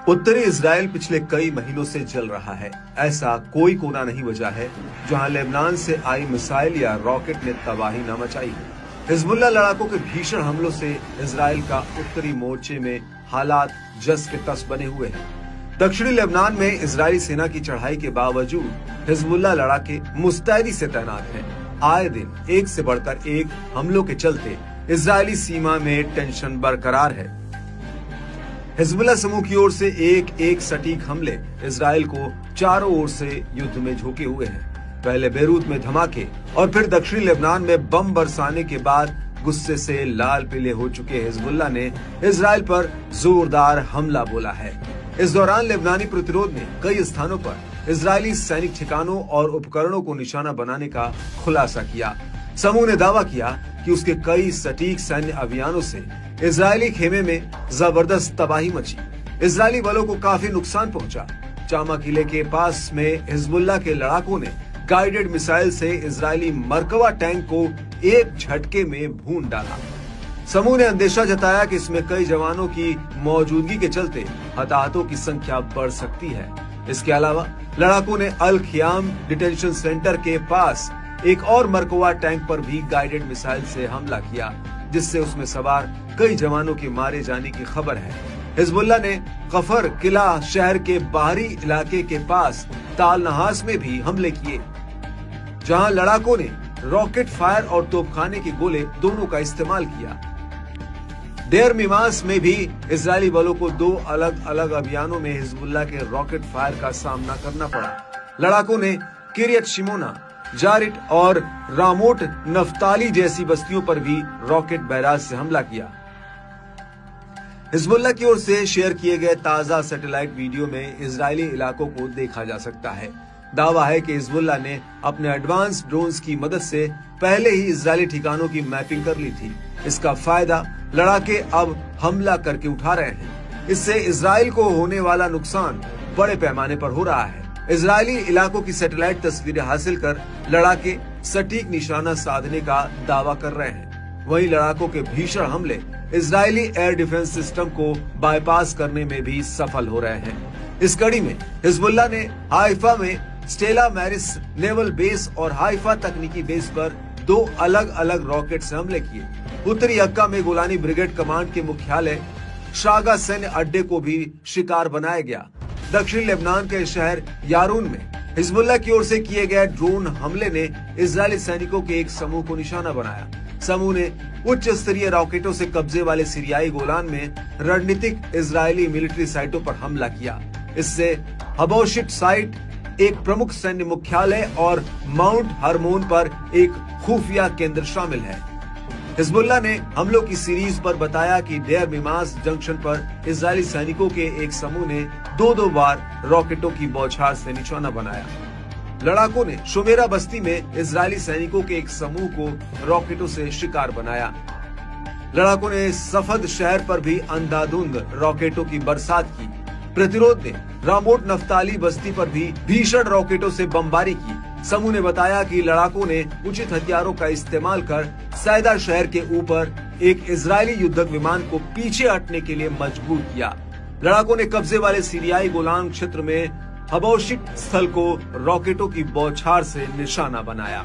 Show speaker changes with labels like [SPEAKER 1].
[SPEAKER 1] उत्तरी इजराइल पिछले कई महीनों से जल रहा है। ऐसा कोई कोना नहीं बचा है जहां लेबनान से आई मिसाइल या रॉकेट ने तबाही न मचाई हो। हिजबुल्लाह लड़ाकों के भीषण हमलों से इजराइल का उत्तरी मोर्चे में हालात जस के तस बने हुए हैं। दक्षिणी लेबनान में इजरायली सेना की चढ़ाई के बावजूद हिजबुल्लाह लड़ाके मुस्तैदी से तैनात हैं। आए दिन एक से बढ़कर एक हमलों के चलते इजरायली सीमा में टेंशन बरकरार है। हिजबुल्लाह समूह की ओर से एक सटीक हमले इजराइल को चारों ओर से युद्ध में झोंके हुए हैं। पहले बेरूत में धमाके और फिर दक्षिणी लेबनान में बम बरसाने के बाद गुस्से से लाल पीले हो चुके हिजबुल्लाह ने इजराइल पर जोरदार हमला बोला है। इस दौरान लेबनानी प्रतिरोध ने कई स्थानों पर इजरायली सैनिक ठिकानों और उपकरणों को निशाना बनाने का खुलासा किया। समूह ने दावा किया कि उसके कई सटीक सैन्य अभियानों से इजरायली खेमे में जबरदस्त तबाही मची। इजरायली बलों को काफी नुकसान पहुंचा। चामा किले के पास में हिजबुल्लाह के लड़ाकों ने गाइडेड मिसाइल से इजरायली मरकवा टैंक को एक झटके में भून डाला। समूह ने अंदेशा जताया कि इसमें कई जवानों की मौजूदगी के चलते हताहतों की संख्या बढ़ सकती है। इसके अलावा लड़ाकों ने अल खियाम डिटेंशन सेंटर के पास एक और मरकवा टैंक पर भी गाइडेड मिसाइल से हमला किया, जिससे उसमें सवार कई जवानों के मारे जाने की खबर है। हिजबुल्लाह ने कफर किला शहर के बाहरी इलाके के पास ताल नहास में भी हमले किए, जहां लड़ाकों ने रॉकेट फायर और तोपखाने के गोले दोनों का इस्तेमाल किया। डेर मिमास में भी इजरायली बलों को दो अलग अलग अभियानों में हिजबुल्लाह के रॉकेट फायर का सामना करना पड़ा। लड़ाकों ने किरियत शिमोना, जारिट और रामोट नफ्ताली जैसी बस्तियों पर भी रॉकेट बैराज से हमला किया। हिजबुल्लाह की ओर से शेयर किए गए ताजा सैटेलाइट वीडियो में इजरायली इलाकों को देखा जा सकता है। दावा है कि हिजबुल्लाह ने अपने एडवांस ड्रोन्स की मदद से पहले ही इजरायली ठिकानों की मैपिंग कर ली थी। इसका फायदा लड़ाके अब हमला करके उठा रहे हैं। इससे इजराइल को होने वाला नुकसान बड़े पैमाने पर हो रहा है। इजरायली इलाकों की सैटेलाइट तस्वीरें हासिल कर लड़ाके सटीक निशाना साधने का दावा कर रहे हैं। वहीं लड़ाकों के भीषण हमले इजरायली एयर डिफेंस सिस्टम को बाईपास करने में भी सफल हो रहे हैं। इस कड़ी में हिजबुल्लाह ने हाइफा में स्टेला मैरिस नेवल बेस और हाइफा तकनीकी बेस पर दो अलग अलग रॉकेट से हमले किए। उत्तरी अक्का में गोलानी ब्रिगेड कमांड के मुख्यालय शागा सैन्य अड्डे को भी शिकार बनाया गया। दक्षिण लेबनान के शहर यारून में हिजबुल्लाह की ओर से किए गए ड्रोन हमले ने इजरायली सैनिकों के एक समूह को निशाना बनाया। समूह ने उच्च स्तरीय रॉकेटों से कब्जे वाले सीरियाई गोलान में रणनीतिक इजरायली मिलिट्री साइटों पर हमला किया। इससे हबोशिट साइट, एक प्रमुख सैन्य मुख्यालय और माउंट हरमोन पर एक खुफिया केंद्र शामिल है। हिजबुल्लाह ने हमलों की सीरीज पर बताया कि डेर मिमास जंक्शन पर इजरायली सैनिकों के एक समूह ने दो बार रॉकेटों की बौछार से निशाना बनाया। लड़ाकों ने शोमेरा बस्ती में इजरायली सैनिकों के एक समूह को रॉकेटों से शिकार बनाया। लड़ाकों ने सफद शहर पर भी अंधाधुंध रॉकेटों की बरसात की। प्रतिरोध ने रामोट नफ्ताली बस्ती पर भी भीषण रॉकेटों से बमबारी की। समूह ने बताया कि लड़ाकों ने उचित हथियारों का इस्तेमाल कर सैदा शहर के ऊपर एक इजरायली युद्धक विमान को पीछे हटने के लिए मजबूर किया। लड़ाकों ने कब्जे वाले सीरियाई गोलान क्षेत्र में हबोशिट स्थल को रॉकेटों की बौछार से निशाना बनाया।